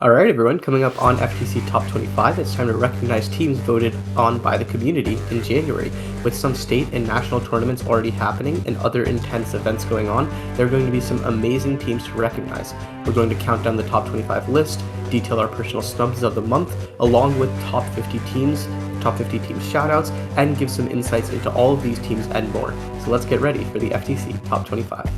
All right, everyone, coming up on FTC Top 25, it's time to recognize teams voted on by the community in January. With some state and national tournaments already happening and other intense events going on, there are going to be some amazing teams to recognize. We're going to count down the top 25 list, detail our personal snubs of the month, along with top 50 teams shoutouts, and give some insights into all of these teams and more. So let's get ready for the FTC Top 25.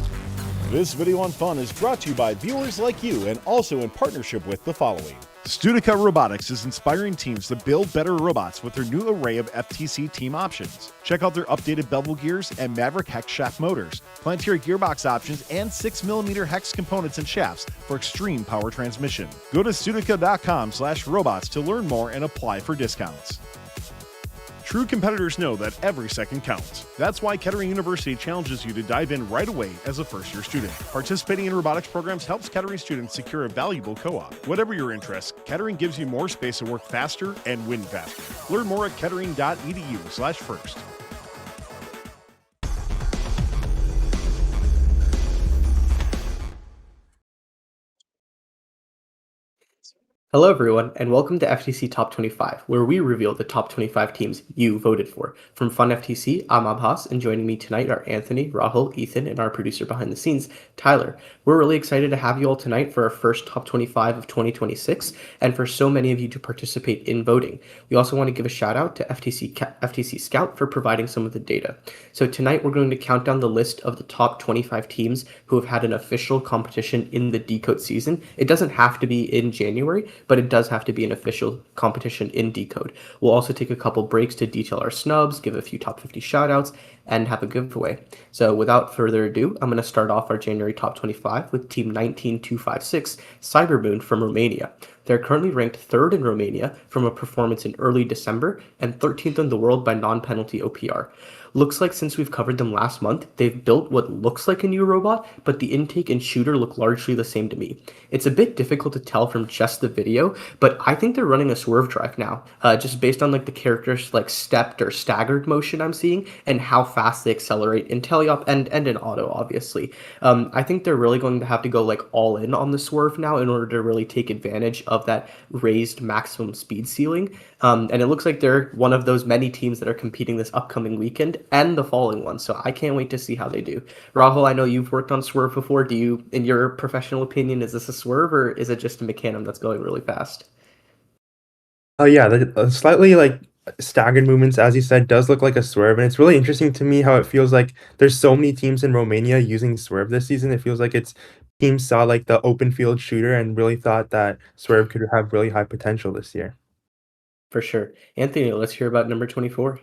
This video on fun is brought to you by viewers like you and also in partnership with the following. Studica Robotics is inspiring teams to build better robots with their new array of FTC team options. Check out their updated bevel gears and Maverick hex shaft motors, planetary gearbox options, and 6mm hex components and shafts for extreme power transmission. Go to studica.com/robots to learn more and apply for discounts. True competitors know that every second counts. That's why Kettering University challenges you to dive in right away as a first-year student. Participating in robotics programs helps Kettering students secure a valuable co-op. Whatever your interests, Kettering gives you more space to work faster and win faster. Learn more at kettering.edu/first. Hello everyone, and welcome to FTC Top 25, where we reveal the top 25 teams you voted for. From Fun FTC, I'm Abhas, and joining me tonight are Anthony, Rahul, Ethan, and our producer behind the scenes, Tyler. We're really excited to have you all tonight for our first Top 25 of 2026, and for so many of you to participate in voting. We also want to give a shout out to FTC Scout for providing some of the data. So tonight we're going to count down the list of the top 25 teams who have had an official competition in the DECODE season. It doesn't have to be in January, but it does have to be an official competition in DECODE. We'll also take a couple breaks to detail our snubs, give a few top 50 shoutouts, and have a giveaway. So without further ado, I'm going to start off our January top 25 with Team 19256, CyberMoon from Romania. They're currently ranked 3rd in Romania from a performance in early December and 13th in the world by non-penalty OPR. Looks like since we've covered them last month, they've built what looks like a new robot, but the intake and shooter look largely the same to me. It's a bit difficult to tell from just the video, but I think they're running a swerve drive now, just based on like the characters like stepped or staggered motion I'm seeing and how fast they accelerate in teleop and in auto, obviously. I think they're really going to have to go like all in on the swerve now in order to really take advantage of that raised maximum speed ceiling. And it looks like they're one of those many teams that are competing this upcoming weekend and the following one, so I can't wait to see how they do. Rahul, I know you've worked on swerve before. Do you, in your professional opinion, is this a swerve or is it just a mechanism that's going really fast? Oh yeah, the slightly like staggered movements, as you said, does look like a swerve, and it's really interesting to me how it feels like there's so many teams in Romania using swerve this season. It feels like teams saw like the open field shooter and really thought that swerve could have really high potential this year. For sure. Anthony, let's hear about number 24.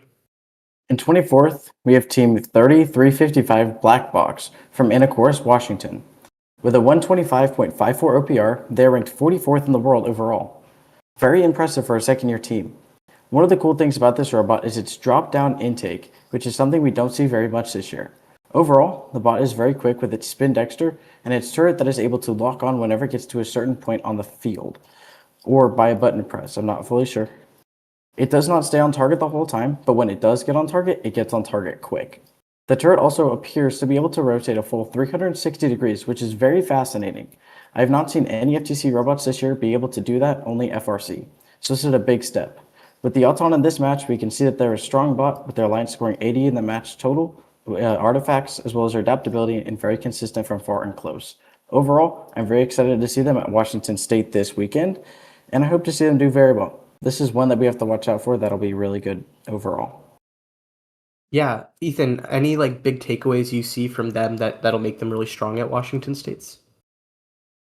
In 24th, we have Team 30355 Black Box from Anacortes, Washington. With a 125.54 OPR, they are ranked 44th in the world overall. Very impressive for a second-year team. One of the cool things about this robot is its drop-down intake, which is something we don't see very much this year. Overall, the bot is very quick with its spin dexter and its turret that is able to lock on whenever it gets to a certain point on the field, or by a button press, I'm not fully sure. It does not stay on target the whole time, but when it does get on target, it gets on target quick. The turret also appears to be able to rotate a full 360 degrees, which is very fascinating. I have not seen any FTC robots this year be able to do that, only FRC. So this is a big step. With the Auton in this match, we can see that they're a strong bot with their line scoring 80 in the match total, artifacts, as well as their adaptability and very consistent from far and close. Overall, I'm very excited to see them at Washington State this weekend, and I hope to see them do very well. This is one that we have to watch out for. That'll be really good overall. Yeah, Ethan, any like big takeaways you see from them that'll make them really strong at Washington State's?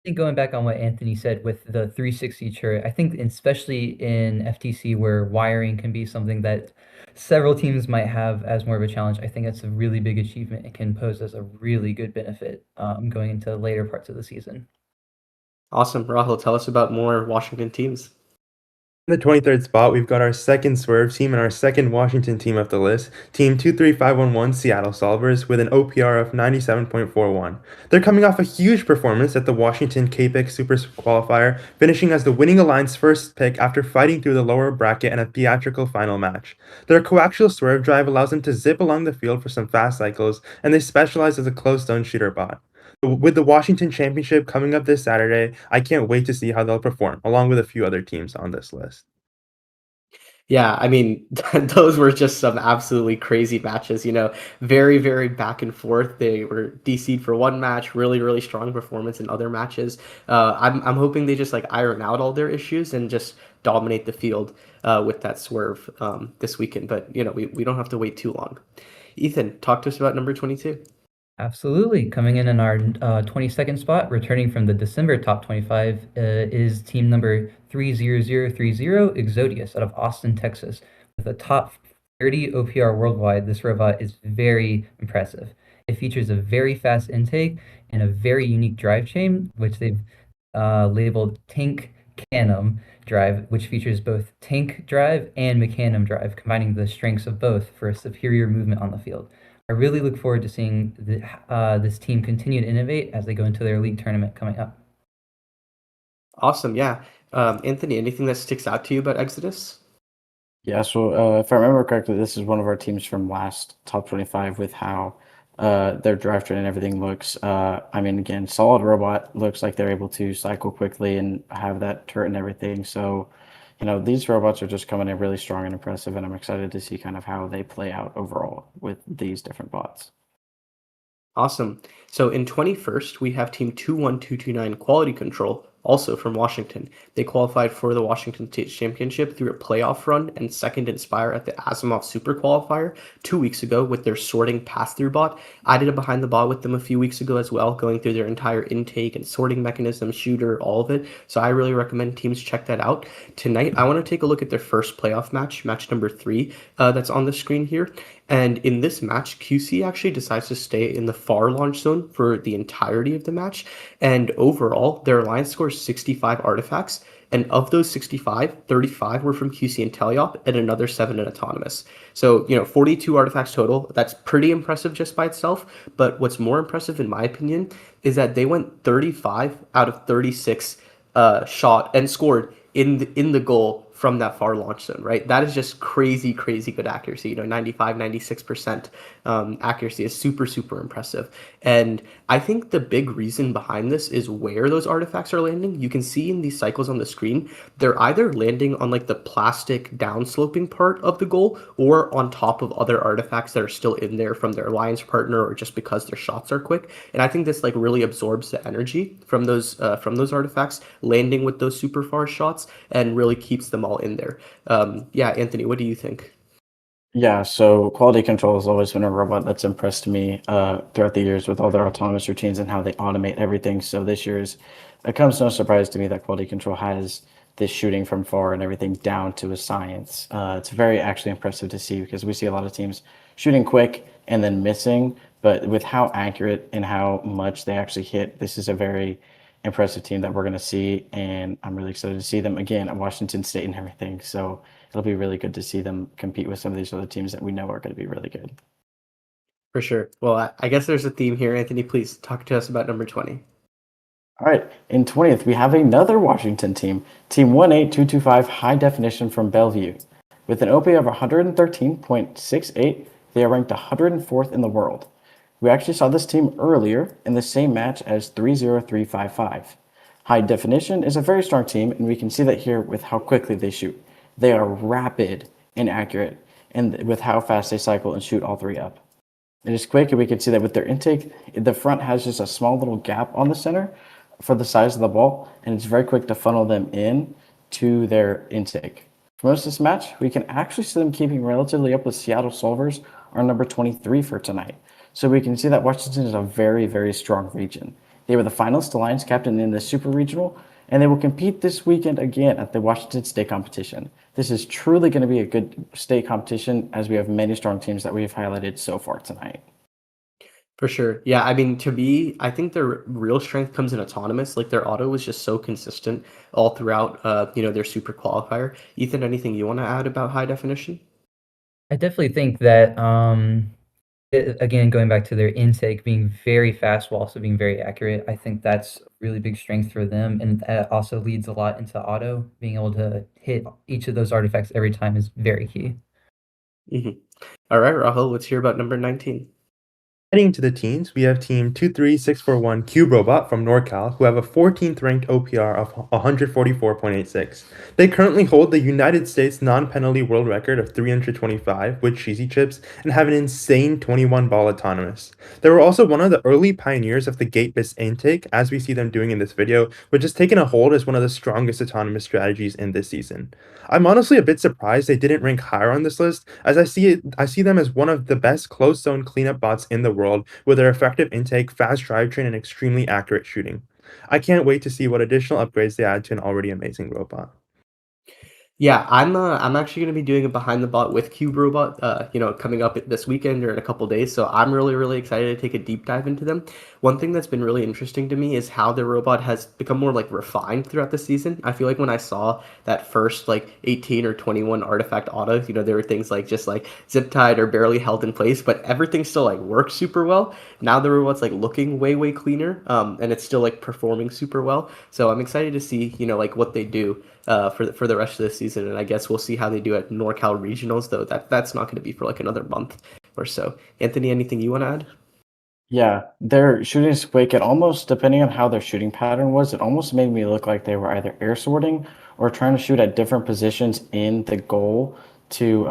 I think going back on what Anthony said with the 360 turret, I think especially in FTC where wiring can be something that several teams might have as more of a challenge, I think it's a really big achievement. It can pose as a really good benefit going into later parts of the season. Awesome. Rahul, tell us about more Washington teams. In the 23rd spot, we've got our second swerve team and our second Washington team of the list, Team 23511 Seattle Solvers, with an OPR of 97.41. They're coming off a huge performance at the Washington K-Pick Super Qualifier, finishing as the winning alliance first pick after fighting through the lower bracket in a theatrical final match. Their coaxial swerve drive allows them to zip along the field for some fast cycles, and they specialize as a close zone shooter bot. With the Washington Championship coming up this Saturday, I can't wait to see how they'll perform, along with a few other teams on this list. Yeah, I mean, those were just some absolutely crazy matches, very, very back and forth. They were DC'd for one match, really, really strong performance in other matches. I'm hoping they just like iron out all their issues and just dominate the field with that swerve this weekend. But, we don't have to wait too long. Ethan, talk to us about number 22. Absolutely. Coming in our 22nd spot, returning from the December top 25, is team number 30030, Exodius, out of Austin, Texas. With a top 30 OPR worldwide, this robot is very impressive. It features a very fast intake and a very unique drive chain, which they've labeled Tank Canum drive, which features both tank drive and mecanum drive, combining the strengths of both for a superior movement on the field. I really look forward to seeing this team continue to innovate as they go into their league tournament coming up. Awesome. Yeah. Anthony, anything that sticks out to you about Exodus? Yeah, so if I remember correctly, this is one of our teams from last top 25 with how their drivetrain and everything looks. I mean, again, solid robot, looks like they're able to cycle quickly and have that turret and everything. So, these robots are just coming in really strong and impressive, and I'm excited to see kind of how they play out overall with these different bots. Awesome. So in 21st, we have Team 21229 Quality Control, also from Washington. They qualified for the Washington State Championship through a playoff run and second Inspire at the Asimov Super Qualifier 2 weeks ago with their sorting pass-through bot. I did a behind the bot with them a few weeks ago as well, going through their entire intake and sorting mechanism, shooter, all of it. So I really recommend teams check that out. Tonight, I want to take a look at their first playoff match, match number 3, that's on the screen here. And in this match, QC actually decides to stay in the far launch zone for the entirety of the match. And overall, their alliance scores 65 artifacts. And of those 65, 35 were from QC and Teleop and another 7 in autonomous. So, 42 artifacts total. That's pretty impressive just by itself. But what's more impressive, in my opinion, is that they went 35 out of 36 shot and scored in the goal from that far launch zone, right? That is just crazy, crazy good accuracy. 95, 96% accuracy is super, super impressive. And I think the big reason behind this is where those artifacts are landing. You can see in these cycles on the screen, they're either landing on like the plastic downsloping part of the goal or on top of other artifacts that are still in there from their alliance partner or just because their shots are quick. And I think this like really absorbs the energy from those artifacts landing with those super far shots and really keeps them all in there. Yeah, Anthony, what do you think? Yeah, so quality control has always been a robot that's impressed me throughout the years with all their autonomous routines and how they automate everything. So this year's, it comes no surprise to me that quality control has this shooting from far and everything down to a science. It's very actually impressive to see because we see a lot of teams shooting quick and then missing, but with how accurate and how much they actually hit, this is a very impressive team that we're going to see, and I'm really excited to see them again at Washington State and everything. So it'll be really good to see them compete with some of these other teams that we know are going to be really good. For sure. Well, I guess there's a theme here. Anthony, please talk to us about number 20. All right, in 20th, we have another Washington team, Team 18225 High Definition from Bellevue. With an OP of 113.68, they are ranked 104th in the world. We actually saw this team earlier in the same match as 30355. High Definition is a very strong team, and we can see that here with how quickly they shoot. They are rapid and accurate, and with how fast they cycle and shoot all three up. It is quick, and we can see that with their intake, the front has just a small little gap on the center for the size of the ball, and it's very quick to funnel them in to their intake. For most of this match, we can actually see them keeping relatively up with Seattle Solvers, our number 23 for tonight. So we can see that Washington is a very, very strong region. They were the finalist alliance captain in the Super Regional, and they will compete this weekend again at the Washington State competition. This is truly going to be a good state competition as we have many strong teams that we've highlighted so far tonight. For sure. Yeah, I mean, I think their real strength comes in autonomous. Like their auto was just so consistent all throughout, their super qualifier. Ethan, anything you want to add about High Definition? I definitely think that again, going back to their intake being very fast while also being very accurate, I think that's a really big strength for them. And that also leads a lot into auto. Being able to hit each of those artifacts every time is very key. Mm-hmm. All right, Rahul, let's hear about number 19. Heading into the teams, we have Team 23641 Cuberobot from NorCal, who have a 14th ranked OPR of 144.86. They currently hold the United States non-penalty world record of 325 with cheesy chips and have an insane 21 ball autonomous. They were also one of the early pioneers of the gate-based intake, as we see them doing in this video, which has taken a hold as one of the strongest autonomous strategies in this season. I'm honestly a bit surprised they didn't rank higher on this list, as I see them as one of the best closed zone cleanup bots in the world with their effective intake, fast drivetrain, and extremely accurate shooting. I can't wait to see what additional upgrades they add to an already amazing robot. Yeah, I'm actually gonna be doing a behind the bot with Cuberobot, coming up this weekend or in a couple days. So I'm really, really excited to take a deep dive into them. One thing that's been really interesting to me is how the robot has become more like refined throughout the season. I feel like when I saw that first like 18 or 21 artifact autos, there were things like just like zip tied or barely held in place, but everything still like works super well. Now the robot's like looking way, way cleaner, and it's still like performing super well. So I'm excited to see, like what they do for the rest of the season, and I guess we'll see how they do at NorCal regionals. Though that's not going to be for like another month or so. Anthony, anything you want to add? Yeah, their shooting squeak, it almost, depending on how their shooting pattern was, it almost made me look like they were either air sorting or trying to shoot at different positions in the goal to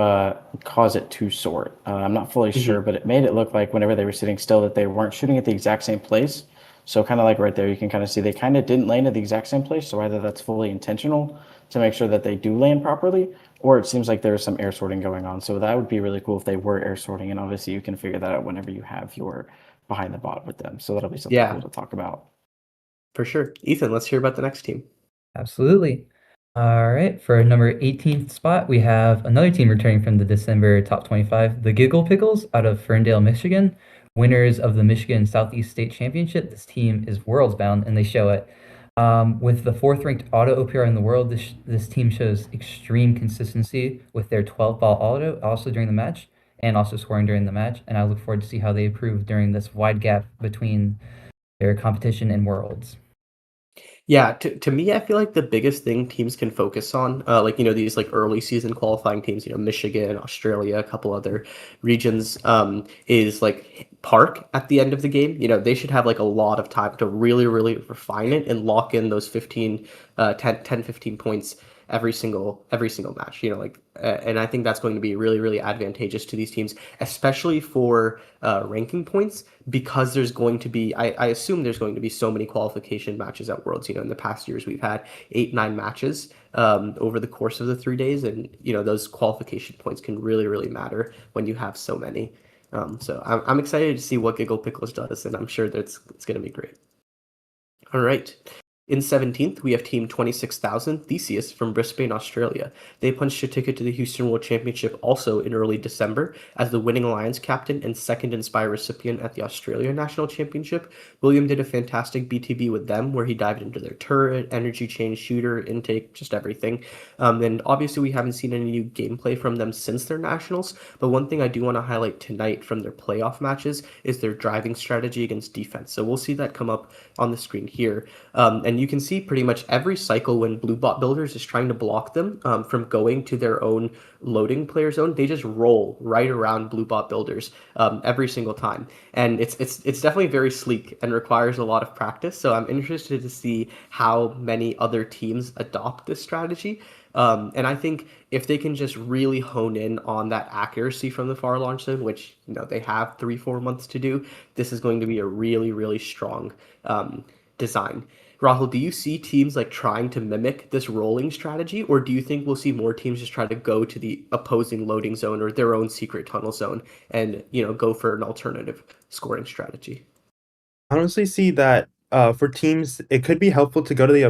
cause it to sort. I'm not fully sure, but it made it look like whenever they were sitting still that they weren't shooting at the exact same place. So kind of like right there, you can kind of see they kind of didn't land at the exact same place. So either that's fully intentional to make sure that they do land properly, or it seems like there's some air sorting going on. So that would be really cool if they were air sorting. And obviously you can figure that out whenever you have your behind the bot with them. So that'll be something Yeah, cool to talk about. for sure. Ethan, let's hear about the next team. Absolutely. All right, for number 18th spot, we have another team returning from the December top 25, the Giggle Pickles out of Ferndale, Michigan. Winners of the Michigan Southeast State Championship. This team is worlds bound, and they show it. With the fourth ranked auto OPR in the world, this team shows extreme consistency with their 12 ball auto also during the match and also scoring during the match. And I look forward to see how they improve during this wide gap between their competition and worlds. Yeah, to me, I feel like the biggest thing teams can focus on, these like early season qualifying teams, Michigan, Australia, a couple other regions, is like park at the end of the game. They should have like a lot of time to really, really refine it and lock in those 10, 15 points every single match. And I think that's going to be really, really advantageous to these teams, especially for ranking points, because there's going to be, I assume there's going to be so many qualification matches at Worlds. In the past years, we've had 8-9 matches over the course of the 3 days, and those qualification points can really, really matter when you have so many. So I'm excited to see what Giggle Pickles does, and I'm sure that it's going to be great. All right. In 17th, we have Team 26,000 Theseus from Brisbane, Australia. They punched a ticket to the Houston World Championship also in early December as the winning Alliance captain and second Inspire recipient at the Australia National Championship. William did a fantastic BTB with them where he dived into their turret, energy chain, shooter, intake, just everything. And obviously we haven't seen any new gameplay from them since their nationals, but one thing I do want to highlight tonight from their playoff matches is their driving strategy against defense. So we'll see that come up on the screen here. And you can see pretty much every cycle when Blue Bot Builders is trying to block them from going to their own loading player zone, they just roll right around Blue Bot Builders every single time. And it's definitely very sleek and requires a lot of practice. So I'm interested to see how many other teams adopt this strategy. And I think if they can just really hone in on that accuracy from the far launch zone, which they have 3-4 months to do, this is going to be a really, really strong design. Rahul, do you see teams like trying to mimic this rolling strategy, or do you think we'll see more teams just try to go to the opposing loading zone or their own secret tunnel zone and go for an alternative scoring strategy? I honestly see that for teams, it could be helpful to go to the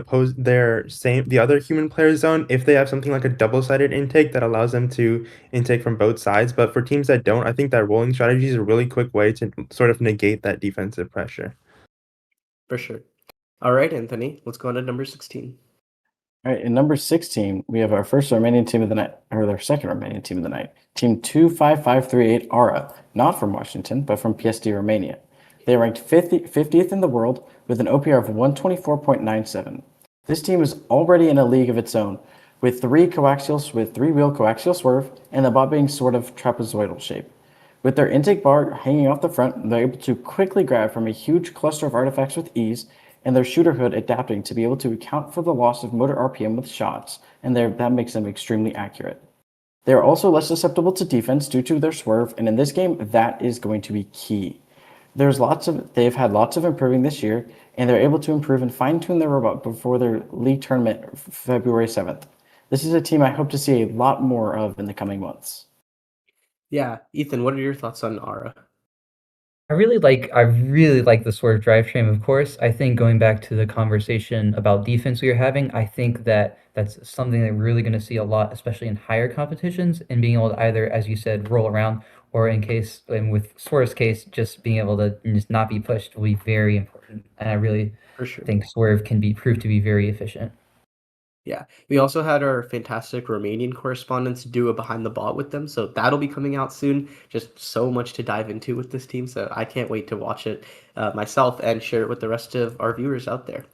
other human player zone if they have something like a double-sided intake that allows them to intake from both sides. But for teams that don't, I think that rolling strategy is a really quick way to sort of negate that defensive pressure. For sure. All right, Anthony, let's go on to number 16. All right, in number 16, we have our first Romanian team of the night, or their second Romanian team of the night, Team 25538 ARRA, not from Washington, but from PSD Romania. They ranked 50th in the world with an OPR of 124.97. This team is already in a league of its own, with three-wheel coaxial swerve, and the bot being sort of trapezoidal shape. With their intake bar hanging off the front, they're able to quickly grab from a huge cluster of artifacts with ease, and their shooter hood adapting to be able to account for the loss of motor RPM with shots, and that makes them extremely accurate. They are also less susceptible to defense due to their swerve, and in this game, that is going to be key. They've had lots of improving this year, and they're able to improve and fine-tune their robot before their league tournament February 7th. This is a team I hope to see a lot more of in the coming months. Yeah, Ethan, what are your thoughts on ARRA? I really like the swerve drivetrain, of course. I think going back to the conversation about defense we were having, I think that that's something that we're really going to see a lot, especially in higher competitions, and being able to either, as you said, roll around, or and with Swerve's case, just being able to just not be pushed will be very important. And I really For sure. think Swerve can be proved to be very efficient. Yeah, we also had our fantastic Romanian correspondents do a behind the bot with them, so that'll be coming out soon. Just so much to dive into with this team, so I can't wait to watch it myself and share it with the rest of our viewers out there.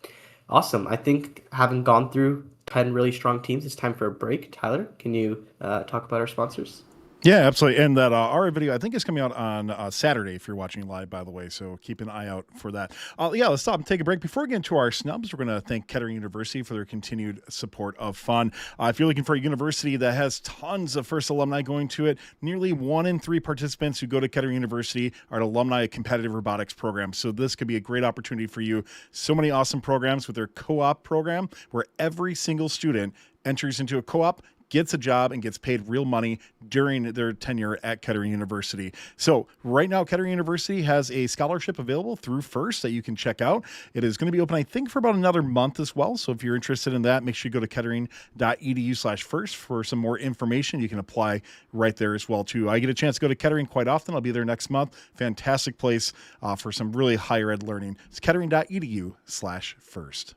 Awesome. I think having gone through 10 really strong teams, it's time for a break. Tyler, can you talk about our sponsors? Yeah, absolutely. And that ARRA video, I think, is coming out on Saturday if you're watching live, by the way. So keep an eye out for that. Let's stop and take a break. Before we get into our snubs, we're going to thank Kettering University for their continued support of fun. If you're looking for a university that has tons of first alumni going to it, nearly 1 in 3 participants who go to Kettering University are alumni of competitive robotics programs. So this could be a great opportunity for you. So many awesome programs with their co-op program where every single student enters into a co-op, gets a job, and gets paid real money during their tenure at Kettering University. So right now, Kettering University has a scholarship available through FIRST that you can check out. It is going to be open, I think, for about another month as well. So if you're interested in that, make sure you go to kettering.edu/FIRST for some more information. You can apply right there as well, too. I get a chance to go to Kettering quite often. I'll be there next month. Fantastic place for some really higher ed learning. It's kettering.edu/FIRST.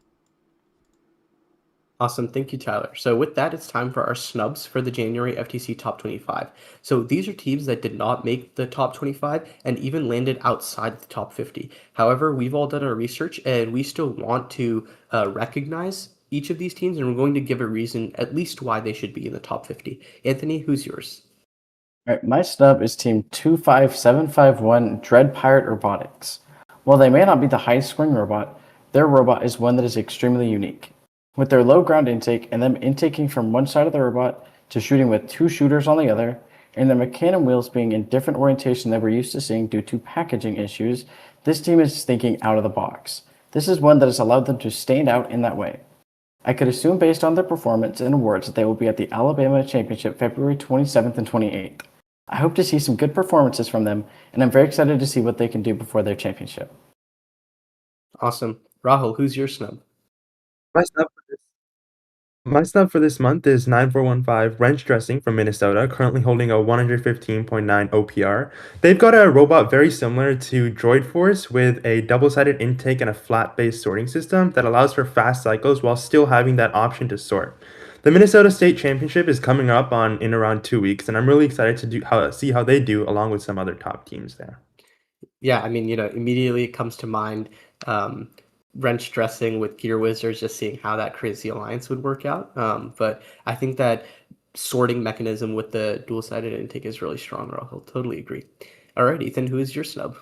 Awesome. Thank you, Tyler. So with that, it's time for our snubs for the January FTC Top 25. So these are teams that did not make the Top 25 and even landed outside the Top 50. However, we've all done our research and we still want to recognize each of these teams, and we're going to give a reason at least why they should be in the Top 50. Anthony, who's yours? All right, my snub is Team 25751 Dread Pirate Robotics. While they may not be the highest scoring robot, their robot is one that is extremely unique. With their low ground intake and them intaking from one side of the robot to shooting with 2 shooters on the other, and the mechanism wheels being in different orientation than we're used to seeing due to packaging issues, this team is thinking out of the box. This is one that has allowed them to stand out in that way. I could assume based on their performance and awards that they will be at the Alabama Championship February 27th and 28th. I hope to see some good performances from them, and I'm very excited to see what they can do before their championship. Awesome. Rahul, who's your snub? My snub for this month is 9415 Wrench Dressing from Minnesota, currently holding a 115.9 OPR. They've got a robot very similar to Droid Force with a double-sided intake and a flat-based sorting system that allows for fast cycles while still having that option to sort. The Minnesota State Championship is coming up in around 2 weeks, and I'm really excited to see how they do along with some other top teams there. Yeah, I mean, immediately it comes to mind wrench dressing with Gear Wizards, just seeing how that crazy alliance would work out. But I think that sorting mechanism with the dual-sided intake is really strong, Rahul. Totally agree. All right, Ethan, who is your snub?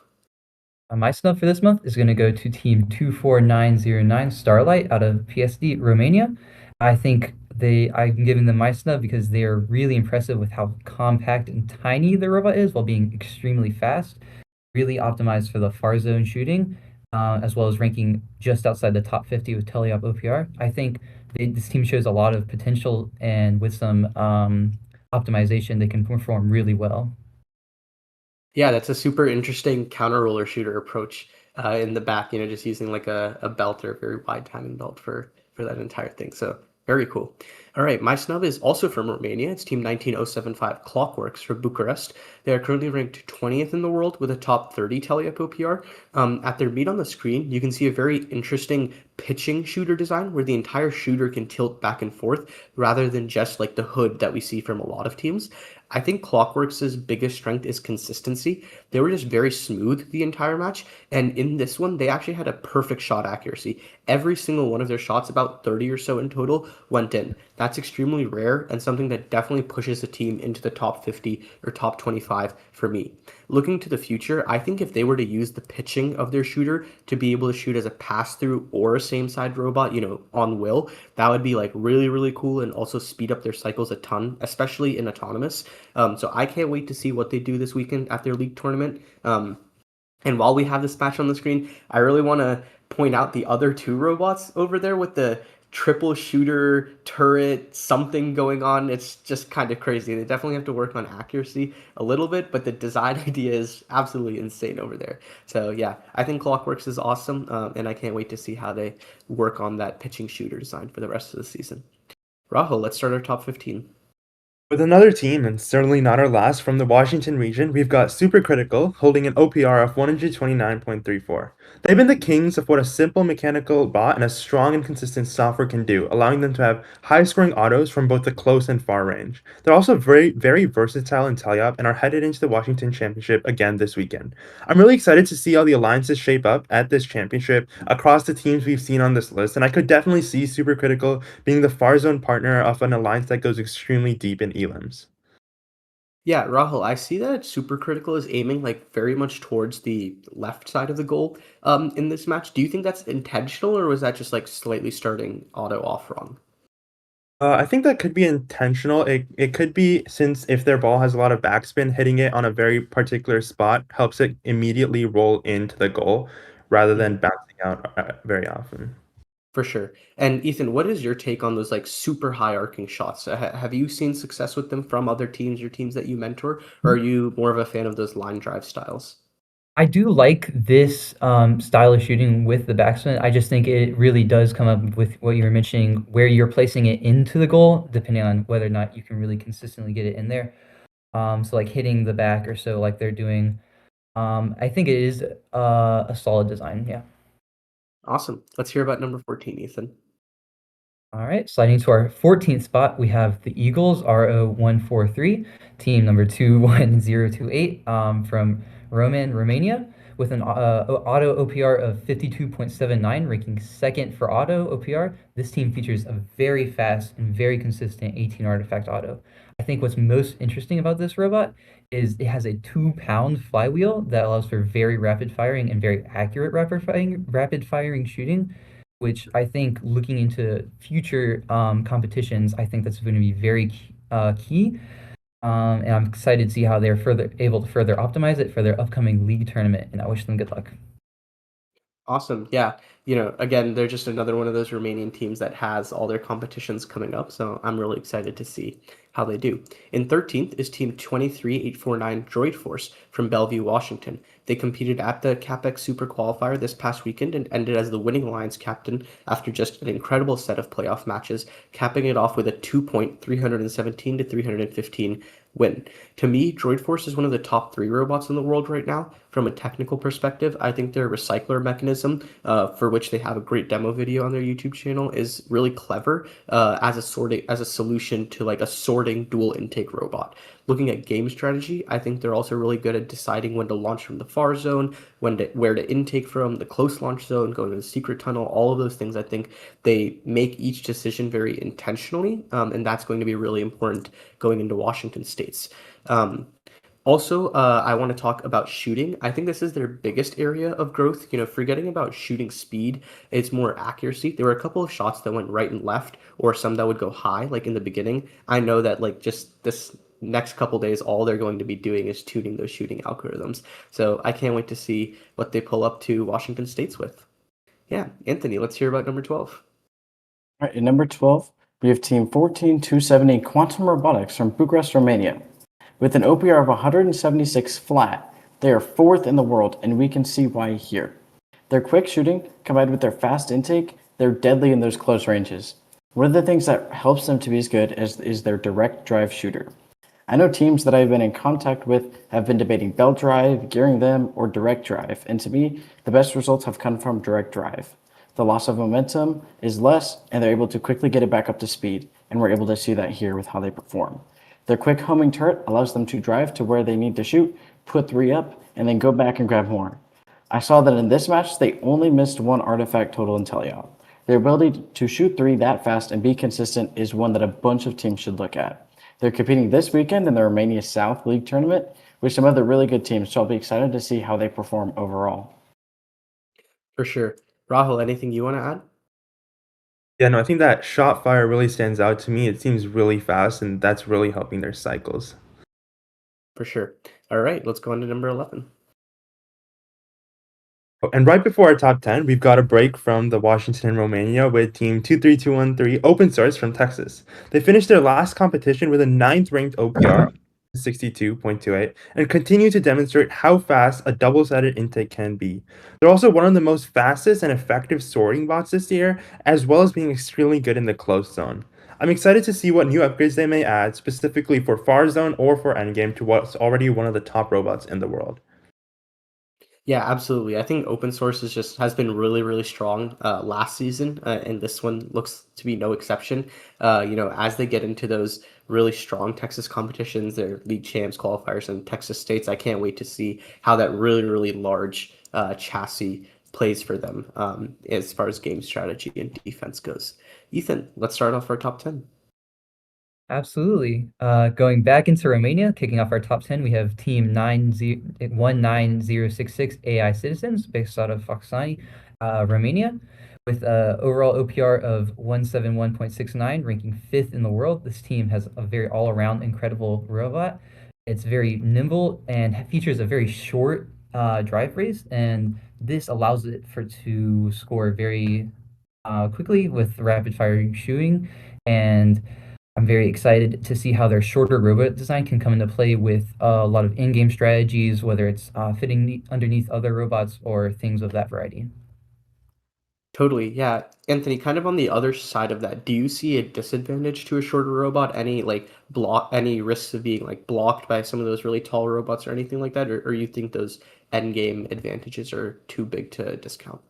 My snub for this month is going to go to Team 24909 Starlight out of PSD, Romania. I think I'm giving them my snub because they are really impressive with how compact and tiny the robot is while being extremely fast. Really optimized for the far zone shooting, as well as ranking just outside the top 50 with teleop OPR. I think this team shows a lot of potential, and with some optimization, they can perform really well. Yeah, that's a super interesting counter roller shooter approach in the back, just using like a belt or a very wide timing belt for that entire thing. So very cool. All right, my snub is also from Romania. It's Team 19075 Clockworks from Bucharest. They are currently ranked 20th in the world with a top 30 teleop OPR. At their meet on the screen, you can see a very interesting pitching shooter design where the entire shooter can tilt back and forth rather than just like the hood that we see from a lot of teams. I think Clockworks' biggest strength is consistency. They were just very smooth the entire match, and in this one, they actually had a perfect shot accuracy. Every single one of their shots, about 30 or so in total, went in. That's extremely rare and something that definitely pushes the team into the top 50 or top 25 for me. Looking to the future, I think if they were to use the pitching of their shooter to be able to shoot as a pass-through or a same-side robot, on will, that would be like really, really cool and also speed up their cycles a ton, especially in autonomous. So I can't wait to see what they do this weekend at their league tournament. And while we have this match on the screen, I really want to point out the other two robots over there with the triple shooter turret something going on. It's just kind of crazy. They definitely have to work on accuracy a little bit, but the design idea is absolutely insane over there. So yeah, I think Clockworks is awesome, and I can't wait to see how they work on that pitching shooter design for the rest of the season. Rahul, let's start our top 15. With another team, and certainly not our last, from the Washington region, we've got Supercritical holding an OPR of 129.34. They've been the kings of what a simple mechanical bot and a strong and consistent software can do, allowing them to have high-scoring autos from both the close and far range. They're also very, very versatile in teleop and are headed into the Washington Championship again this weekend. I'm really excited to see how the alliances shape up at this championship across the teams we've seen on this list, and I could definitely see Supercritical being the far zone partner of an alliance that goes extremely deep in elims. Yeah, Rahul, I see that Supercritical is aiming like very much towards the left side of the goal in this match. Do you think that's intentional or was that just like slightly starting auto off wrong? I think that could be intentional. It could be, since if their ball has a lot of backspin, hitting it on a very particular spot helps it immediately roll into the goal rather than bouncing out very often. For sure. And Ethan, what is your take on those like super high arcing shots? Have you seen success with them from other teams or teams that you mentor, or are you more of a fan of those line drive styles? I do like this style of shooting with the backspin. I just think it really does come up with what you were mentioning, where you're placing it into the goal, depending on whether or not you can really consistently get it in there. So like hitting the back or so, like they're doing. I think it is a solid design. Yeah. Awesome. Let's hear about number 14, Ethan. All right, sliding to our 14th spot, we have the Eagles RO143, team number 21028 from Romania, with an auto OPR of 52.79, ranking second for auto OPR. This team features a very fast and very consistent 18 artifact auto. I think what's most interesting about this robot is it has a 2-pound flywheel that allows for very rapid firing and very accurate rapid firing shooting, which I think looking into future competitions, I think that's going to be very key. And I'm excited to see how they're able to further optimize it for their upcoming league tournament, and I wish them good luck. Awesome. Yeah. Again, they're just another one of those Romanian teams that has all their competitions coming up. So I'm really excited to see how they do. In 13th is team 23849 Droid Force from Bellevue, Washington. They competed at the CapEx Super Qualifier this past weekend and ended as the winning Alliance captain after just an incredible set of playoff matches, capping it off with a 2-point 317 to 315 win. To me, Droid Force is one of the top 3 robots in the world right now. From a technical perspective, I think their recycler mechanism, for which they have a great demo video on their YouTube channel, is really clever as a solution to like a sorting dual intake robot. Looking at game strategy, I think they're also really good at deciding when to launch from the far zone, where to intake from, the close launch zone, going to the secret tunnel, all of those things. I think they make each decision very intentionally, and that's going to be really important going into Washington States. Also, I want to talk about shooting. I think this is their biggest area of growth. Forgetting about shooting speed, it's more accuracy. There were a couple of shots that went right and left, or some that would go high, like in the beginning. I know that like just this next couple days, all they're going to be doing is tuning those shooting algorithms. So I can't wait to see what they pull up to Washington States with. Yeah, Anthony, let's hear about number 12. All right, at number 12, we have team 14270 Quantum Robotics from Bucharest, Romania. With an OPR of 176 flat, they are 4th in the world, and we can see why here. Their quick shooting, combined with their fast intake, they're deadly in those close ranges. One of the things that helps them to be as good is their direct drive shooter. I know teams that I've been in contact with have been debating belt drive, gearing them, or direct drive, and to me, the best results have come from direct drive. The loss of momentum is less, and they're able to quickly get it back up to speed, and we're able to see that here with how they perform. Their quick homing turret allows them to drive to where they need to shoot, put 3 up, and then go back and grab more. I saw that in this match, they only missed 1 artifact total in teleop. Their ability to shoot 3 that fast and be consistent is one that a bunch of teams should look at. They're competing this weekend in the Romania South League tournament with some other really good teams, so I'll be excited to see how they perform overall. For sure. Rahul, anything you want to add? Yeah, no, I think that shot fire really stands out to me. It seems really fast, and that's really helping their cycles. For sure. All right, let's go on to number 11. And right before our top 10, we've got a break from the Washington and Romania with Team 23213 Open Source from Texas. They finished their last competition with a 9th ranked OPR, 62.28, and continue to demonstrate how fast a double-sided intake can be. They're also one of the most fastest and effective sorting bots this year, as well as being extremely good in the close zone. I'm excited to see what new upgrades they may add, specifically for far zone or for endgame, to what's already one of the top robots in the world. Yeah, absolutely. I think open source has been really, really strong last season, and this one looks to be no exception. As they get into those really strong Texas competitions, their league champs qualifiers in Texas states, I can't wait to see how that really, really large chassis plays for them as far as game strategy and defense goes. Ethan, let's start off our top 10. Absolutely. Going back into Romania, kicking off our top 10, we have Team 19066 AiCitizens, based out of Foxani, Romania, with overall OPR of 171.69, ranking 5th in the world. This team has a very all-around incredible robot. It's very nimble and features a very short drive race, and this allows it to score very quickly with rapid-fire shooting, and I'm very excited to see how their shorter robot design can come into play with a lot of in-game strategies, whether it's fitting underneath other robots or things of that variety. Totally, yeah. Anthony, kind of on the other side of that, do you see a disadvantage to a shorter robot? Any risks of being blocked by some of those really tall robots or anything like that? Or you think those end game advantages are too big to discount?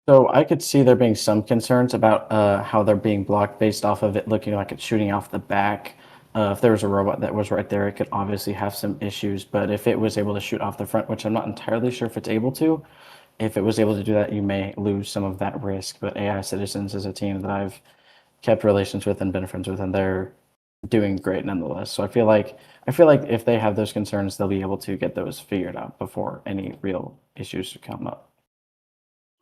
So I could see there being some concerns about how they're being blocked based off of it looking like it's shooting off the back. If there was a robot that was right there, it could obviously have some issues. But if it was able to shoot off the front, which I'm not entirely sure if it's able to, if it was able to do that, you may lose some of that risk. But AiCitizens is a team that I've kept relations with and been friends with, and they're doing great nonetheless. So I feel like if they have those concerns, they'll be able to get those figured out before any real issues come up.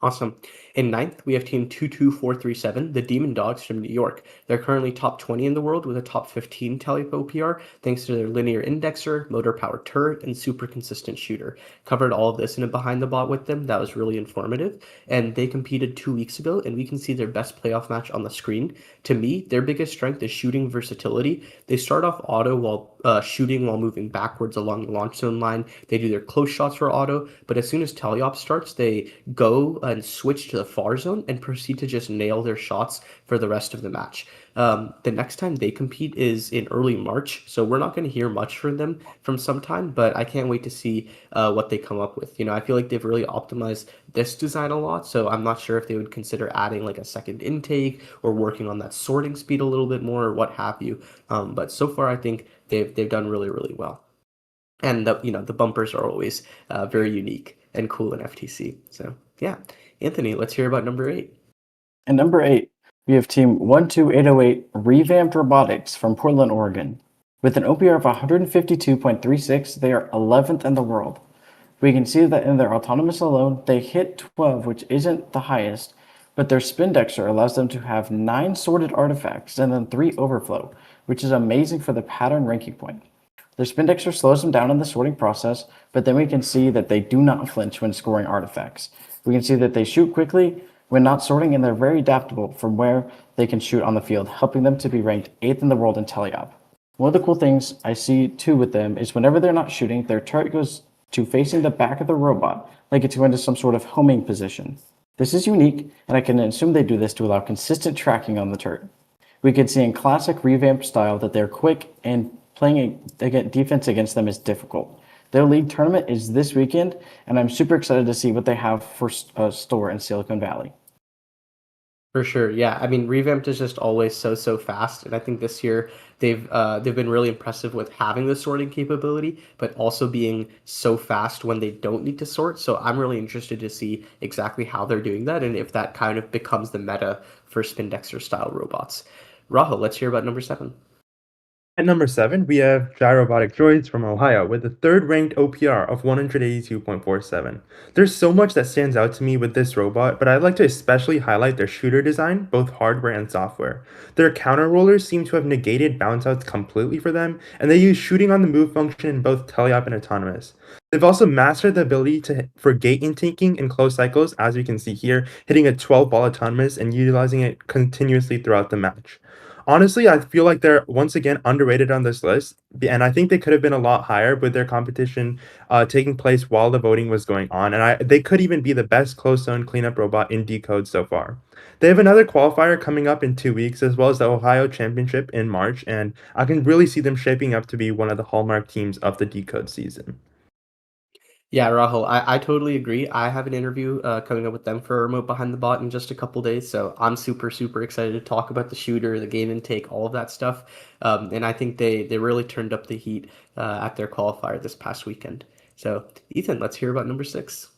Awesome. In ninth, we have Team 22437, the Demon Dogs from New York. They're currently top 20 in the world with a top 15 tally OPR, thanks to their linear indexer, motor-powered turret, and super consistent shooter. Covered all of this in a Behind the Bot with them. That was really informative. And they competed 2 weeks ago, and we can see their best playoff match on the screen. To me, their biggest strength is shooting versatility. They start off auto while shooting while moving backwards along the launch zone line. They do their close shots for auto, but as soon as teleop starts, they go and switch to the far zone and proceed to just nail their shots for the rest of the match. The next time they compete is in early March, so we're not going to hear much from them from some time, but I can't wait to see what they come up with. I feel like they've really optimized this design a lot, so I'm not sure if they would consider adding like a second intake or working on that sorting speed a little bit more or what have you. But so far, I think they've done really, really well. And the bumpers are always very unique and cool in FTC. So yeah, Anthony, let's hear about number 8. And number 8, we have Team 12808 RevAmped Robotics from Portland, Oregon. With an OPR of 152.36, they are 11th in the world. We can see that in their autonomous alone, they hit 12, which isn't the highest, but their Spindexer allows them to have 9 sorted artifacts and then 3 overflow, which is amazing for the pattern ranking point. Their Spindexer slows them down in the sorting process, but then we can see that they do not flinch when scoring artifacts. We can see that they shoot quickly when not sorting, and they're very adaptable from where they can shoot on the field, helping them to be ranked 8th in the world in teleop. One of the cool things I see too with them is whenever they're not shooting, their turret goes to facing the back of the robot, like it's going to some sort of homing position. This is unique, and I can assume they do this to allow consistent tracking on the turret. We can see in classic revamp style that they're quick, and playing defense against them is difficult. Their league tournament is this weekend, and I'm super excited to see what they have for store in Silicon Valley. For sure, yeah. I mean, Revamped is just always so fast, and I think this year they've been really impressive with having the sorting capability, but also being so fast when they don't need to sort. So I'm really interested to see exactly how they're doing that, and if that kind of becomes the meta for Spindexter style robots. Rahul, let's hear about number 7. At number 7, we have Gyrobotic Droids from Ohio with a third ranked OPR of 182.47. There's so much that stands out to me with this robot, but I'd like to especially highlight their shooter design, both hardware and software. Their counter rollers seem to have negated bounce outs completely for them, and they use shooting on the move function in both teleop and autonomous. They've also mastered the ability for gate intaking in close cycles, as you can see here, hitting a 12 ball autonomous and utilizing it continuously throughout the match. Honestly, I feel like they're once again underrated on this list, and I think they could have been a lot higher with their competition taking place while the voting was going on, and they could even be the best close zone cleanup robot in DECODE so far. They have another qualifier coming up in 2 weeks, as well as the Ohio Championship in March, and I can really see them shaping up to be one of the hallmark teams of the DECODE season. Yeah, Rahul, I totally agree. I have an interview coming up with them for Remote Behind the Bot in just a couple days, so I'm super excited to talk about the shooter, the game intake, all of that stuff. And I think they really turned up the heat at their qualifier this past weekend. So, Ethan, let's hear about number 6.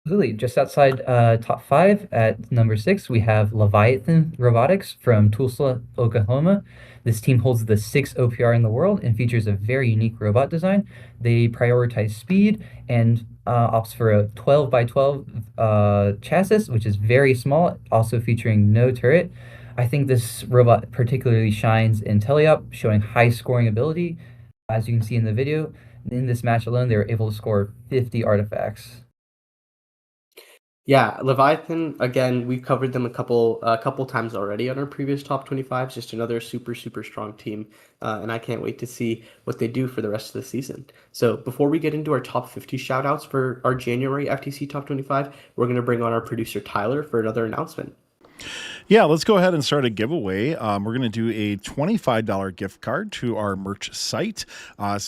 Absolutely. Just outside top 5 at number 6, we have Leviathan Robotics from Tulsa, Oklahoma. This team holds the 6th OPR in the world and features a very unique robot design. They prioritize speed and opts for a 12 by 12 chassis, which is very small, also featuring no turret. I think this robot particularly shines in teleop, showing high scoring ability. As you can see in the video, in this match alone, they were able to score 50 artifacts. Yeah, Leviathan, again, we've covered them a couple times already on our previous top 25s. Just another super strong team, and I can't wait to see what they do for the rest of the season. So before we get into our top 50 shoutouts for our January FTC top 25, we're going to bring on our producer Tyler for another announcement. Yeah, let's go ahead and start a giveaway. We're going to do a $25 gift card to our merch site,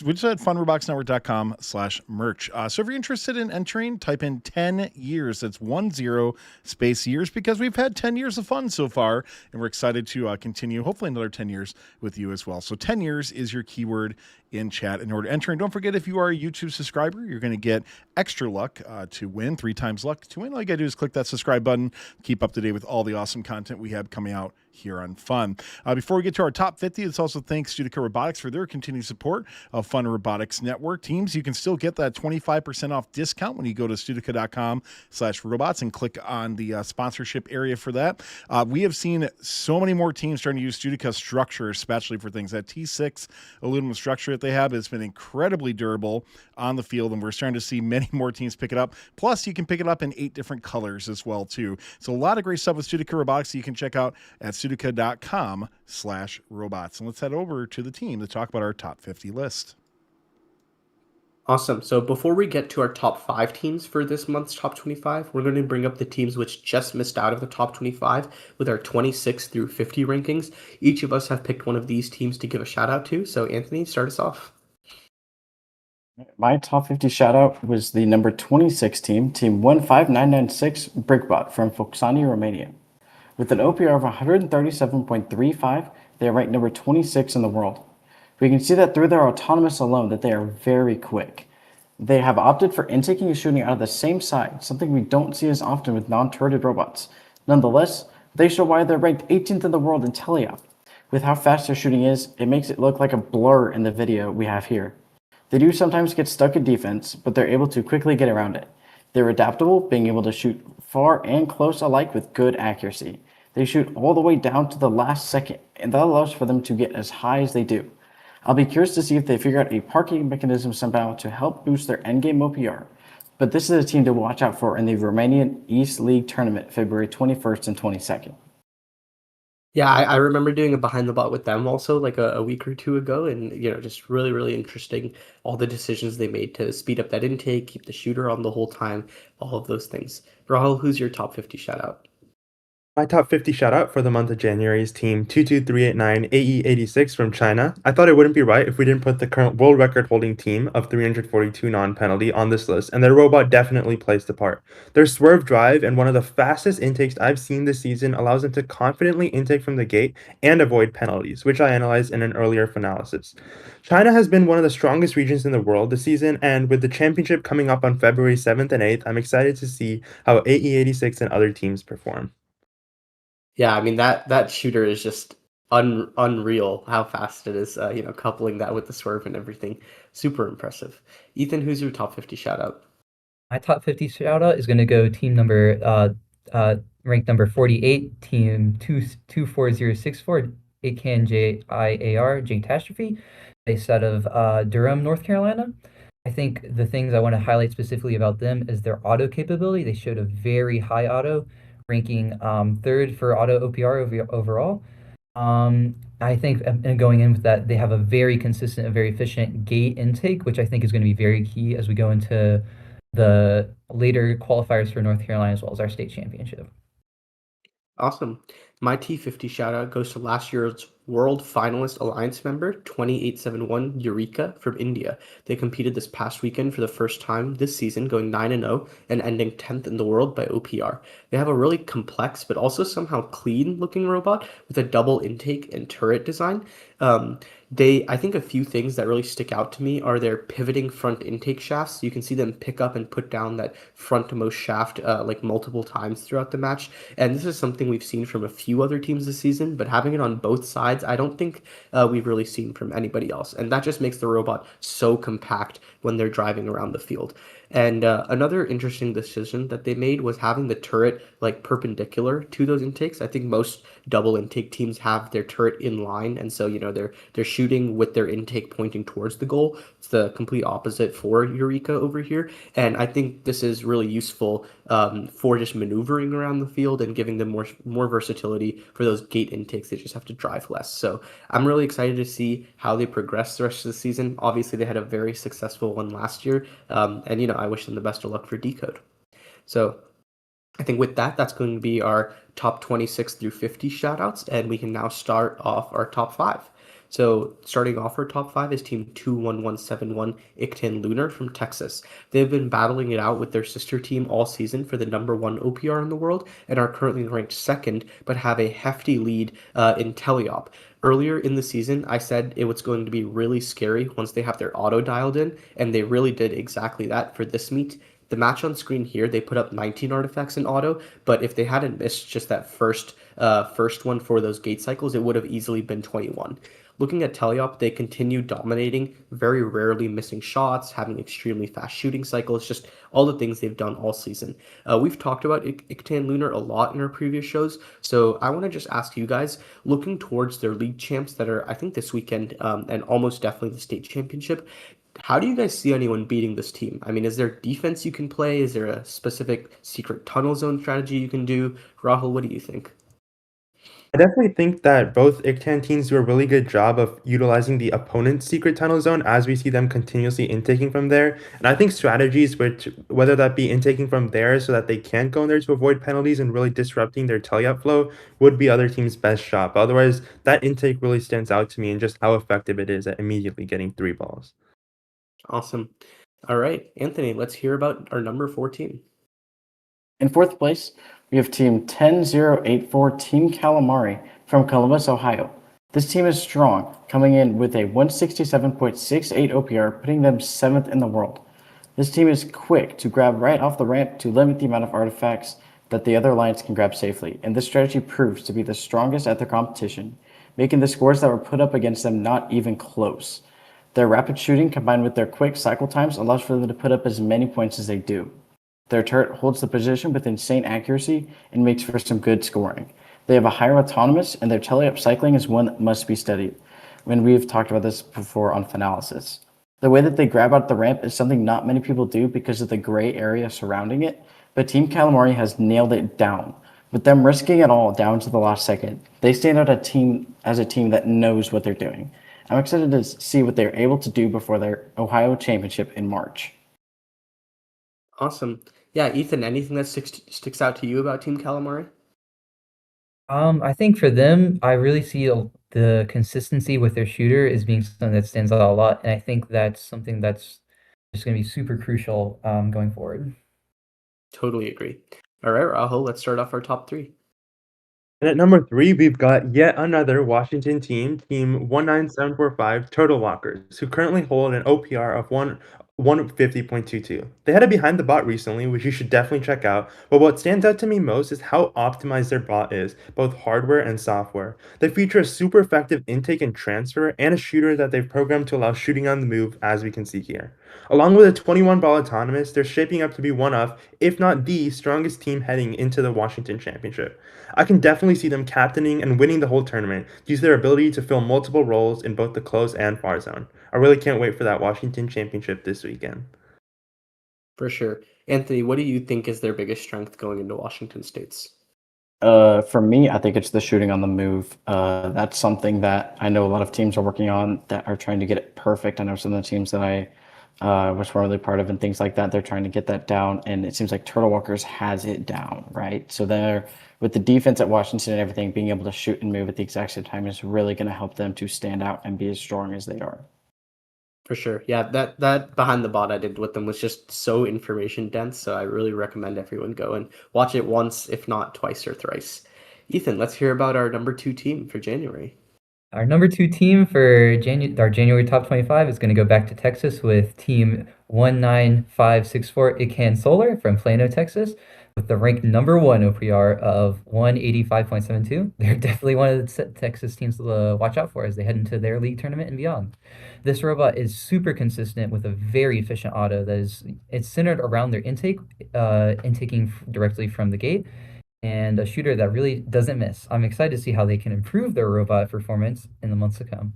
which is at funroboxnetwork.com/merch. So if you're interested in entering, type in 10 years. That's 10 space years, because we've had 10 years of fun so far, and we're excited to continue, hopefully another 10 years with you as well. So 10 years is your keyword in chat in order to enter. And don't forget, if you are a YouTube subscriber, you're going to get extra luck to win, 3 times luck to win. All you got to do is click that subscribe button, keep up to date with all the awesome content we have coming out here on Fun. Before we get to our top 50, let's also thank Studica Robotics for their continued support of Fun Robotics Network. Teams, you can still get that 25% off discount when you go to studica.com/robots and click on the sponsorship area for that. We have seen so many more teams starting to use Studica structure, especially for things. That T6 aluminum structure that they have has been incredibly durable on the field, and we're starting to see many more teams pick it up. Plus, you can pick it up in 8 different colors as well, too. So a lot of great stuff with Studica Robotics that you can check out at studica.com/robots. And let's head over to the team to talk about our top 50 list. Awesome. So before we get to our top 5 teams for this month's top 25, we're going to bring up the teams which just missed out of the top 25 with our 26 through 50 rankings. Each of us have picked one of these teams to give a shout out to. So Anthony, start us off. My top 50 shoutout was the number 26 team, Team 15996 Brickbot from Foxani, Romania. With an OPR of 137.35, they are ranked number 26 in the world. We can see that through their autonomous alone that they are very quick. They have opted for intaking and shooting out of the same side, something we don't see as often with non-turreted robots. Nonetheless, they show why they're ranked 18th in the world in teleop. With how fast their shooting is, it makes it look like a blur in the video we have here. They do sometimes get stuck in defense, but they're able to quickly get around it. They're adaptable, being able to shoot far and close alike with good accuracy. They shoot all the way down to the last second, and that allows for them to get as high as they do. I'll be curious to see if they figure out a parking mechanism somehow to help boost their endgame OPR, but this is a team to watch out for in the Romanian East League tournament, February 21st and 22nd. Yeah, I remember doing a behind the bot with them also like a week or two ago, and just really interesting, all the decisions they made to speed up that intake, keep the shooter on the whole time, all of those things. Rahul, who's your top 50 shout out? My top 50 shout out for the month of January is Team 22389 AE86 from China. I thought it wouldn't be right if we didn't put the current world record holding team of 342 non-penalty on this list, and their robot definitely plays the part. Their swerve drive and one of the fastest intakes I've seen this season allows them to confidently intake from the gate and avoid penalties, which I analyzed in an earlier analysis. China has been one of the strongest regions in the world this season, and with the championship coming up on February 7th and 8th, I'm excited to see how AE86 and other teams perform. Yeah, I mean that shooter is just unreal how fast it is. Coupling that with the swerve and everything, super impressive. Ethan, who's your top 50 shout out? My top 50 shout out is going to go team number ranked number 48, team 24064, ITKAN Catastrophe, based out of Durham, North Carolina. I think the things I want to highlight specifically about them is their auto capability. They showed a very high auto, ranking third for auto OPR overall. I think, and going in with that, they have a very consistent and very efficient gate intake, which I think is going to be very key as we go into the later qualifiers for North Carolina as well as our state championship. Awesome. My T50 shout out goes to last year's World Finalist Alliance member 2871 Eureka from India. They competed this past weekend for the first time this season, going 9-0 and ending 10th in the world by OPR. They have a really complex but also somehow clean looking robot with a double intake and turret design. I think a few things that really stick out to me are their pivoting front intake shafts. You can see them pick up and put down that frontmost shaft like multiple times throughout the match. And this is something we've seen from a few other teams this season, but having it on both sides, I don't think we've really seen from anybody else. And that just makes the robot so compact when they're driving around the field. And another interesting decision that they made was having the turret like perpendicular to those intakes. I think most double intake teams have their turret in line, and so they're shooting with their intake pointing towards the goal. It's the complete opposite for Eureka over here, and I think this is really useful for just maneuvering around the field and giving them more versatility for those gate intakes. They just have to drive less. So I'm really excited to see how they progress the rest of the season. Obviously, they had a very successful one last year, and I wish them the best of luck for DECODE. So I think with that, that's going to be our top 26 through 50 shoutouts, and we can now start off our top 5. So starting off our top 5 is Team 21171 ITKAN Lunar from Texas. They've been battling it out with their sister team all season for the #1 OPR in the world and are currently ranked second, but have a hefty lead in teleop. Earlier in the season, I said it was going to be really scary once they have their auto dialed in, and they really did exactly that for this meet. The match on screen here, they put up 19 artifacts in auto, but if they hadn't missed just that first one for those gate cycles, it would have easily been 21. Looking at teleop, they continue dominating, very rarely missing shots, having extremely fast shooting cycles, just all the things they've done all season. We've talked about ITKAN Lunar a lot in our previous shows, so I want to just ask you guys, looking towards their league champs that are, I think, this weekend, and almost definitely the state championship, how do you guys see anyone beating this team? I mean, is there defense you can play? Is there a specific secret tunnel zone strategy you can do? Rahul, what do you think? I definitely think that both ITKAN teams do a really good job of utilizing the opponent's secret tunnel zone as we see them continuously intaking from there. And I think strategies which, whether that be intaking from there so that they can't go in there to avoid penalties and really disrupting their teleop flow, would be other teams' best shot. But otherwise, that intake really stands out to me and just how effective it is at immediately getting 3 balls. Awesome. All right, Anthony, let's hear about our number 14. In fourth place, we have Team 10084 Team Calamari from Columbus, Ohio. This team is strong, coming in with a 167.68 OPR, putting them 7th in the world. This team is quick to grab right off the ramp to limit the amount of artifacts that the other alliance can grab safely, and this strategy proves to be the strongest at their competition, making the scores that were put up against them not even close. Their rapid shooting combined with their quick cycle times allows for them to put up as many points as they do. Their turret holds the position with insane accuracy and makes for some good scoring. They have a higher autonomous, and their teleop cycling is one that must be studied. When we've talked about this before on Finalysis. The way that they grab out the ramp is something not many people do because of the gray area surrounding it, but Team Calamari has nailed it down. With them risking it all down to the last second, they stand out as a team that knows what they're doing. I'm excited to see what they're able to do before their Ohio Championship in March. Awesome. Yeah, Ethan, anything that sticks out to you about Team Calamari? I think for them, I really see the consistency with their shooter as being something that stands out a lot, and I think that's something that's just going to be super crucial going forward. Totally agree. All right, Rahul, let's start off our top three. And at number 3, we've got yet another Washington team, Team 19745 Turtle Walkers, who currently hold an OPR of 150.22. They had a behind the bot recently, which you should definitely check out, but what stands out to me most is how optimized their bot is, both hardware and software. They feature a super effective intake and transfer, and a shooter that they've programmed to allow shooting on the move, as we can see here. Along with a 21 ball autonomous, they're shaping up to be one of, if not the strongest team heading into the Washington Championship. I can definitely see them captaining and winning the whole tournament due to their ability to fill multiple roles in both the close and far zone. I really can't wait for that Washington Championship this weekend. For sure. Anthony, what do you think is their biggest strength going into Washington State's? For me, I think it's the shooting on the move. That's something that I know a lot of teams are working on that are trying to get it perfect. I know some of the teams that I was formerly part of and things like that, they're trying to get that down, and it seems like Turtle Walkers has it down, right? So they're with the defense at Washington and everything, being able to shoot and move at the exact same time is really going to help them to stand out and be as strong as they are. For sure. Yeah, that behind the bot I did with them was just so information dense, so I really recommend everyone go and watch it once, if not twice or thrice. Ethan, let's hear about our number 2 team for January. Our number 2 team for our January top 25 is going to go back to Texas with Team 19564 ITKAN Solar from Plano, Texas, with the ranked number 1 OPR of 185.72. They're definitely one of the Texas teams to watch out for as they head into their league tournament and beyond. This robot is super consistent with a very efficient auto it's centered around their intake, intaking directly from the gate, and a shooter that really doesn't miss. I'm excited to see how they can improve their robot performance in the months to come.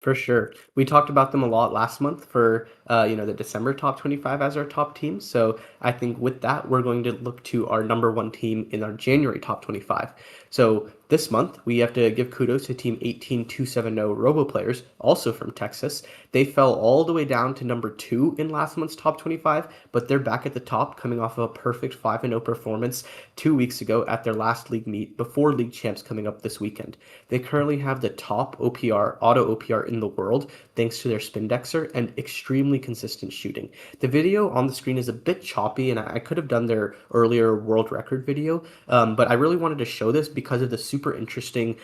For sure. We talked about them a lot last month for the December top 25 as our top team. So I think with that, we're going to look to our number 1 team in our January top 25. So this month, we have to give kudos to Team 18270 RoboPlayers, also from Texas. They fell all the way down to number 2 in last month's top 25, but they're back at the top, coming off of a perfect 5-0 performance 2 weeks ago at their last league meet before League Champs coming up this weekend. They currently have the top OPR, auto OPR in the world, thanks to their Spindexer and extremely consistent shooting. The video on the screen is a bit choppy, and I could have done their earlier world record video, but I really wanted to show this because of the super interesting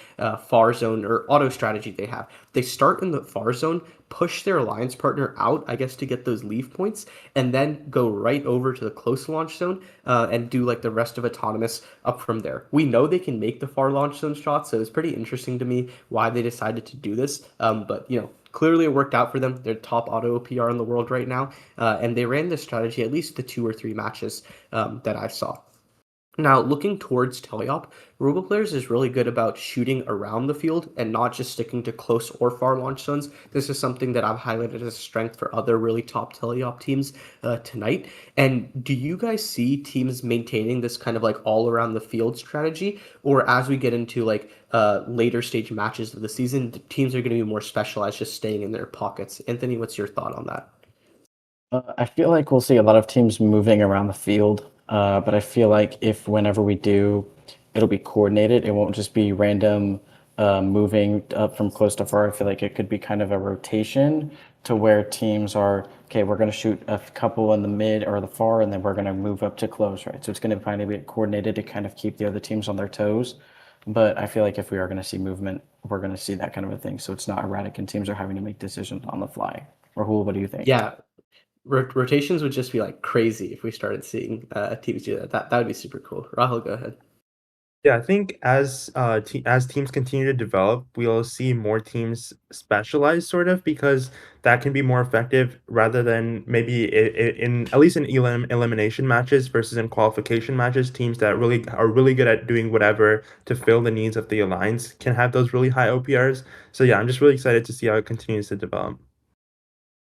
far zone or auto strategy they have. They start in the far zone, push their alliance partner out, I guess, to get those leave points, and then go right over to the close launch zone and do like the rest of autonomous up from there. We know they can make the far launch zone shots, so it's pretty interesting to me why they decided to do this. But clearly it worked out for them. They're top auto PR in the world right now, and they ran this strategy at least the 2 or 3 matches that I saw. Now, looking towards teleop, RoboPlayers is really good about shooting around the field and not just sticking to close or far launch zones. This is something that I've highlighted as a strength for other really top teleop teams tonight. And do you guys see teams maintaining this kind of like all around the field strategy? Or as we get into like later stage matches of the season, the teams are going to be more specialized, just staying in their pockets? Anthony, what's your thought on that? I feel like we'll see a lot of teams moving around the field, but I feel like whenever we do, it'll be coordinated. It won't just be random moving up from close to far. I feel like it could be kind of a rotation to where teams are, okay, we're going to shoot a couple in the mid or the far, and then we're going to move up to close, right? So it's going to kind of be coordinated to kind of keep the other teams on their toes. But I feel like if we are going to see movement, we're going to see that kind of a thing. So it's not erratic and teams are having to make decisions on the fly. Rahul, what do you think? Yeah, rotations would just be like crazy if we started seeing teams do that. That would be super cool. Rahul, go ahead. Yeah, I think as teams continue to develop, we'll see more teams specialize sort of because that can be more effective rather than maybe in at least in elimination matches versus in qualification matches. Teams that really are really good at doing whatever to fill the needs of the alliance can have those really high OPRs. So yeah, I'm just really excited to see how it continues to develop.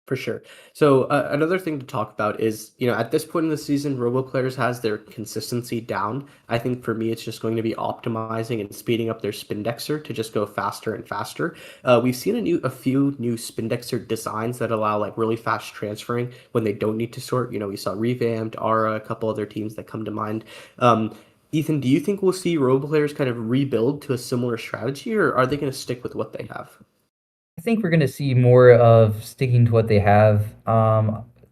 For sure. So another thing to talk about is, at this point in the season, RoboPlayers has their consistency down. I think for me, it's just going to be optimizing and speeding up their Spindexer to just go faster and faster. We've seen a few new Spindexer designs that allow like really fast transferring when they don't need to sort. We saw RevAmped, ARRA, a couple other teams that come to mind. Ethan, do you think we'll see RoboPlayers kind of rebuild to a similar strategy, or are they going to stick with what they have? I think we're going to see more of sticking to what they have.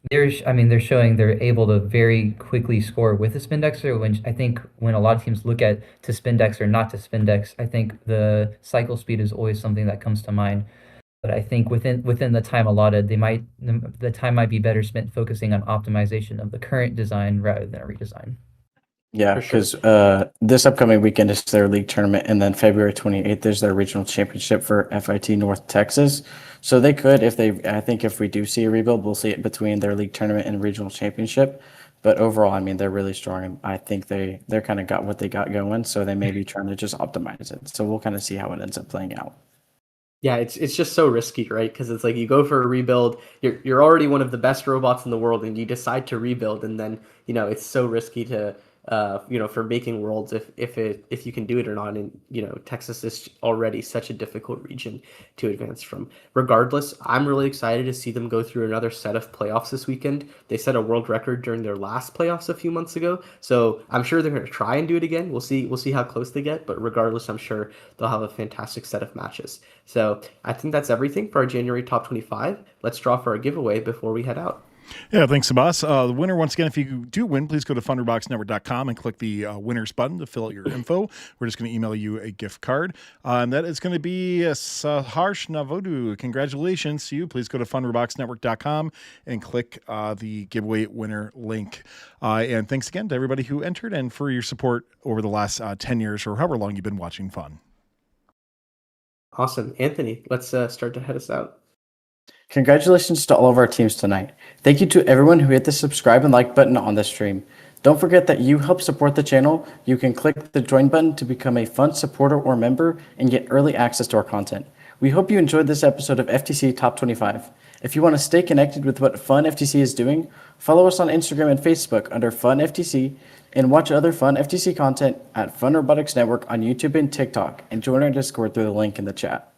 They're showing they're able to very quickly score with a Spindexer, which I think when a lot of teams look at to Spindex or not to Spindex, I think the cycle speed is always something that comes to mind. But I think within the time allotted, the time might be better spent focusing on optimization of the current design rather than a redesign. Yeah, For sure. because this upcoming weekend is their league tournament, and then February 28th is their regional championship for FIT North Texas. So they could, I think if we do see a rebuild, we'll see it between their league tournament and regional championship. But overall, I mean, they're really strong, and I think they're kind of got what they got going, so they may be trying to just optimize it. So we'll kind of see how it ends up playing out. Yeah, it's just so risky, right? Because it's like you go for a rebuild, you're already one of the best robots in the world, and you decide to rebuild, and then it's so risky to for making worlds if you can do it or not. And Texas is already such a difficult region to advance from. Regardless, I'm really excited to see them go through another set of playoffs this weekend. They set a world record during their last playoffs a few months ago, so I'm sure they're going to try and do it again. We'll see how close they get, but regardless, I'm sure they'll have a fantastic set of matches. So I think that's everything for our January top 25. Let's draw for our giveaway before we head out. Yeah, thanks, Sabas. The winner, once again, if you do win, please go to funroboxnetwork.com and click the winners button to fill out your info. We're just going to email you a gift card. And that is going to be Saharsh Navodu. Congratulations to you. Please go to funroboxnetwork.com and click the giveaway winner link. And thanks again to everybody who entered and for your support over the last 10 years or however long you've been watching Fun. Awesome. Anthony, let's start to head us out. Congratulations to all of our teams tonight. Thank you to everyone who hit the subscribe and like button on the stream. Don't forget that you help support the channel. You can click the join button to become a Fun supporter or member and get early access to our content. We hope you enjoyed this episode of FTC Top 25. If you want to stay connected with what Fun FTC is doing, follow us on Instagram and Facebook under Fun FTC and watch other Fun FTC content at Fun Robotics Network on YouTube and TikTok, and join our Discord through the link in the chat.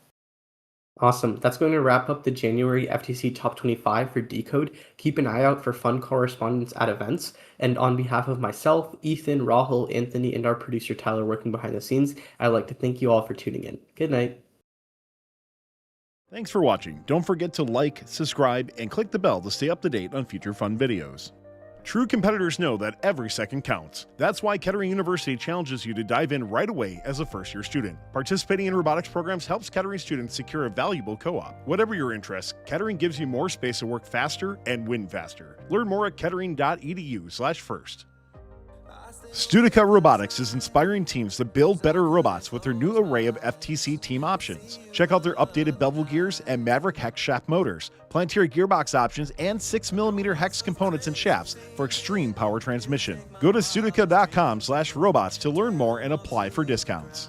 Awesome. That's going to wrap up the January FTC Top 25 for DECODE. Keep an eye out for fun correspondence at events. And on behalf of myself, Ethan, Rahul, Anthony, and our producer Tyler working behind the scenes, I'd like to thank you all for tuning in. Good night. Thanks for watching. Don't forget to like, subscribe, and click the bell to stay up to date on future Fun videos. True competitors know that every second counts. That's why Kettering University challenges you to dive in right away as a first-year student. Participating in robotics programs helps Kettering students secure a valuable co-op. Whatever your interests, Kettering gives you more space to work faster and win faster. Learn more at kettering.edu/first. Studica Robotics is inspiring teams to build better robots with their new array of FTC team options. Check out their updated bevel gears and Maverick hex shaft motors, planetary gearbox options, and 6mm hex components and shafts for extreme power transmission. Go to studica.com/robots to learn more and apply for discounts.